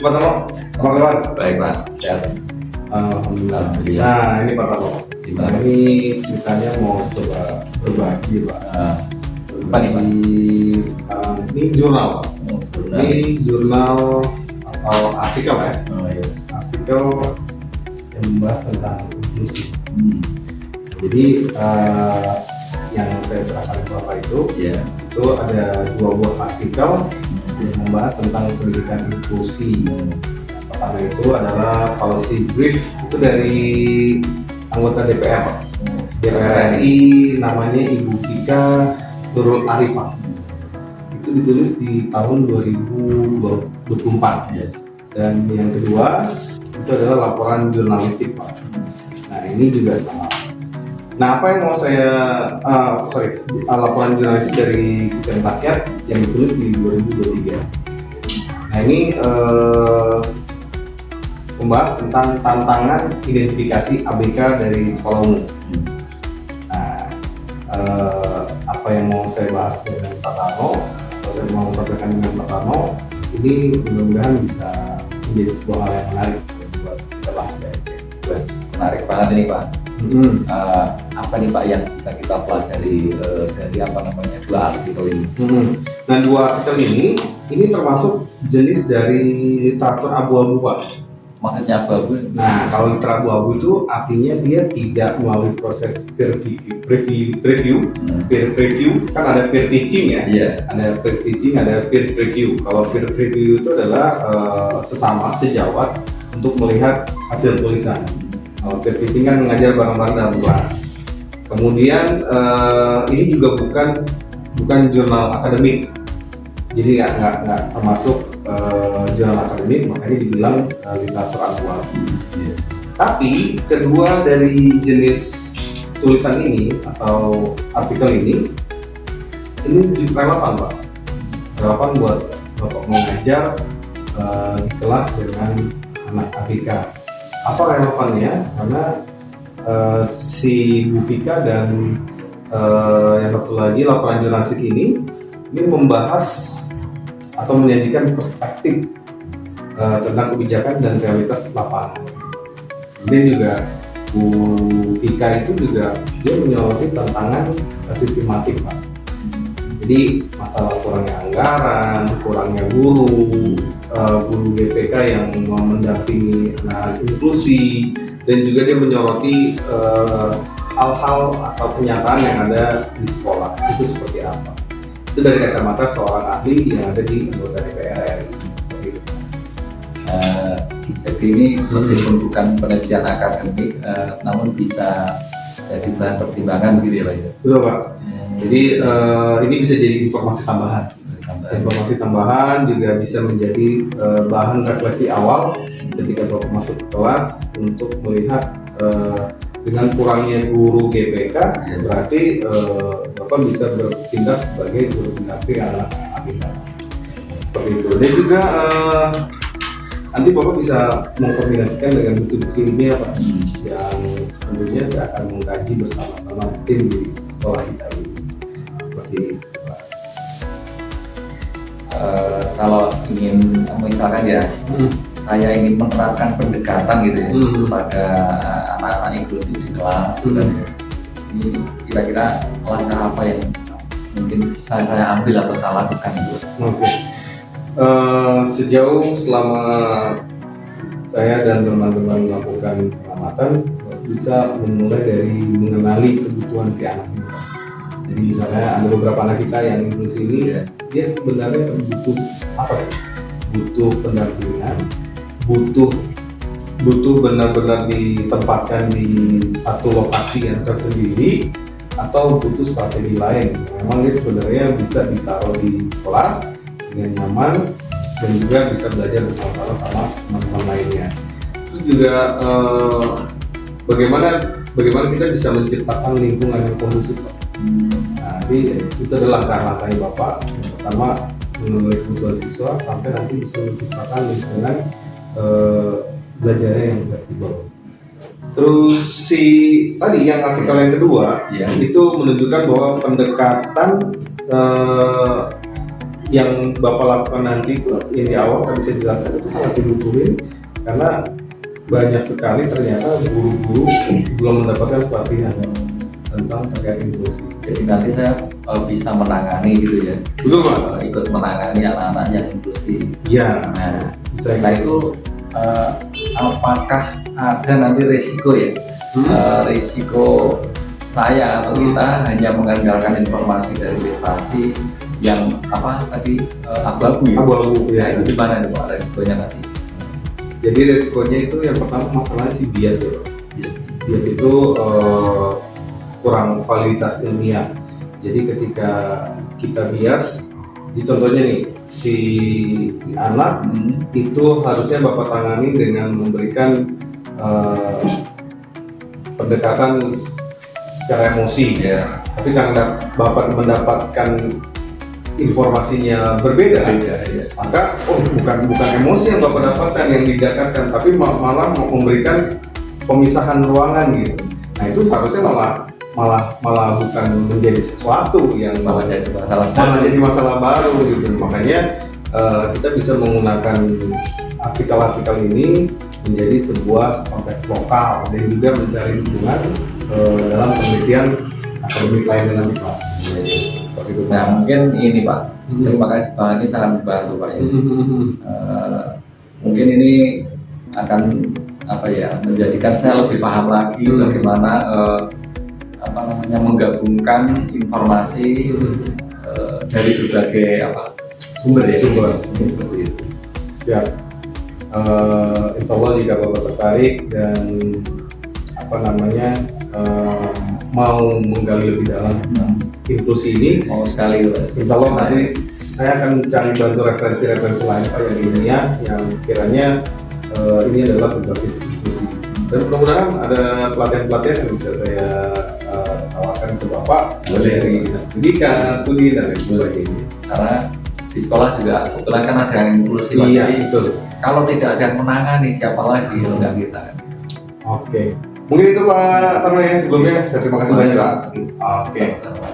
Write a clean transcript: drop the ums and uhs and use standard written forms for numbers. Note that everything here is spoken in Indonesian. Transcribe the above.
Pak Tarno, apa kabar? Baik Pak, sehat. Alhamdulillah. Alhamdulillah. Nah ini Pak Tarno, Gimana? ini ceritanya mau coba berbagi Pak. Apa nih Pak? Ini jurnal Pak. Jurnal. Ini jurnal atau artikel ya. Oh iya. Artikel yang membahas tentang inklusi. Hmm. Jadi yang saya serahkan ke Bapak itu ada dua buah artikel yang membahas tentang pendidikan inklusi. Pertama itu adalah policy brief, itu dari anggota DPR RI, namanya Ibu Vika Nurul Arifah. Itu ditulis di tahun 2024. Dan yang kedua itu adalah laporan jurnalistik Pak. Nah ini juga sama. Nah apa yang mau saya laporan jurnalistik dari Kikian Rakyat yang ditulis di 2023. Nah ini membahas tentang tantangan identifikasi ABK dari sekolah umum. Nah apa yang mau saya bahas dengan Pak Tarno, atau saya mau sampaikan dengan Pak Tarno, ini mudah-mudahan bisa menjadi sebuah hal yang menarik buat kita bahas ya. Menarik banget ini Pak. Apa nih Pak yang bisa kita pelajari dari dua artikel ini? Nah dua artikel ini termasuk jenis dari literatur abu-abu Pak. Maksudnya abu-abu? Nah kalau literatur abu-abu itu artinya dia tidak melalui proses peer review, kan ada peer teaching ya. Ada peer teaching, ada peer review. Kalau peer review itu adalah sesama sejawat untuk melihat hasil tulisan. Kalau peer teaching kan mengajar bareng-bareng dalam kelas. Kemudian ini juga bukan jurnal akademik, jadi nggak termasuk jurnal akademik, makanya dibilang literatur abu-abu. Tapi kedua dari jenis tulisan ini atau artikel ini juga relevan Pak, relevan buat Bapak mengajar di kelas dengan anak ABK. Apa relevannya? Karena si Bu Vika dan yang satu lagi laporan jurnalistik ini membahas atau menyajikan perspektif tentang kebijakan dan realitas lapangan. Kemudian juga Bu Vika itu juga dia menyoroti tantangan sistematik Pak. Jadi masalah kurangnya anggaran, kurangnya guru GPK yang mendampingi anak inklusi, dan juga dia menyoroti hal-hal atau kenyataan yang ada di sekolah itu seperti apa. Itu dari kacamata seorang ahli yang ada di anggota DPR RI seperti itu. Jadi ini meskipun bukan penelitian akademik, namun bisa jadi bahan pertimbangan gitu ya Pak ya. Betul Pak. Jadi ini bisa jadi informasi tambahan. Informasi tambahan juga bisa menjadi bahan refleksi awal ketika Bapak masuk ke kelas untuk melihat dengan kurangnya guru GPK, berarti Bapak bisa bertindak sebagai guru pendamping anak ABK. Seperti itu. Dan juga nanti Bapak bisa mengkombinasikan dengan bukti-bukti ilmiah Pak, yang tentunya saya akan mengkaji bersama-sama tim di sekolah kita ini. Seperti itu Pak. Kalau ingin misalkan ya, saya ingin menerapkan pendekatan gitu ya pada anak-anak inklusif di kelas. Ini kira-kira langkah apa yang mungkin saya ambil atau saya lakukan gitu? Sejauh selama saya dan teman-teman melakukan pengamatan, bisa memulai dari mengenali kebutuhan si anak ini. Jadi misalnya ada beberapa anak kita yang inklusi ini, dia sebenarnya butuh apa sih? Butuh pendampingan, butuh benar-benar ditempatkan di satu lokasi yang tersendiri, atau butuh strategi lain. Memang dia sebenarnya bisa ditaruh di kelas dengan nyaman dan juga bisa belajar bersama-sama sama teman-teman lainnya. Terus juga bagaimana kita bisa menciptakan lingkungan yang kondusif. Nah, jadi itu adalah langkah-langkahnya Bapak. Yang pertama, mengenai kebutuhan siswa sampai nanti bisa menciptakan lingkungan belajarnya yang fleksibel. Terus tadi yang artikel yang kedua itu menunjukkan bahwa pendekatan yang Bapak lakukan nanti itu yang di awal tadi saya jelaskan itu sangat dibutuhin karena banyak sekali ternyata guru-guru belum mendapatkan pelatihan tentang terkait inklusi. Jadi nanti saya bisa menangani gitu ya. Betul Pak? Ikut menangani anak-anak yang inklusi. Iya. Nah, Bisa setelah itu apakah ada nanti risiko ya? Risiko saya atau kita hanya mengandalkan informasi dari literasi yang apa tadi abu-abu ya? Abu-abu Ya, ya. itu gimana nih Pak resikonya nanti? Jadi resikonya itu yang pertama masalahnya si bias ya Pak. Yes. Bias itu kurang validitas ilmiah. Jadi ketika kita bias, di contohnya nih si anak itu harusnya Bapak tangani dengan memberikan pendekatan secara emosi. Ya. Tapi karena Bapak mendapatkan informasinya berbeda, maka bukan emosi yang Bapak dapatkan yang didekatkan, tapi malah memberikan pemisahan ruangan gitu. Nah itu seharusnya malah bukan menjadi sesuatu yang malah jadi masalah baru gitu. Makanya kita bisa menggunakan artikel-artikel ini menjadi sebuah konteks lokal dan juga mencari dukungan dalam penelitian akademik lainnya nanti Pak. Seperti itu. Nah mungkin ini Pak, terima kasih Pak, ini sangat membantu Pak ya. Mungkin ini akan apa ya, menjadikan saya lebih paham lagi bagaimana menggabungkan informasi dari berbagai sumber ya. Sumber. Seperti itu. Siap. Insya Allah jika Bapak tertarik dan mau menggali lebih dalam inklusi ini, Mau sekali insya Allah nanti saya akan cari bantu referensi-referensi lain Pak yang ilmiah yang sekiranya ini adalah berbasis inklusi. Dan mudah-mudahan ada pelatihan-pelatihan yang bisa saya tawarkan ke Bapak dari Dinas Pendidikan, studi dan lain sebagainya. karena di sekolah juga kebetulan kan ada yang inklusi Pak. Iya, Jadi, betul. kalau tidak ada yang menangani siapa lagi kalau nggak kita. Oke. Mungkin itu Pak Tarno ya sebelumnya. Saya terima kasih banyak Pak. Oke. Sama-sama.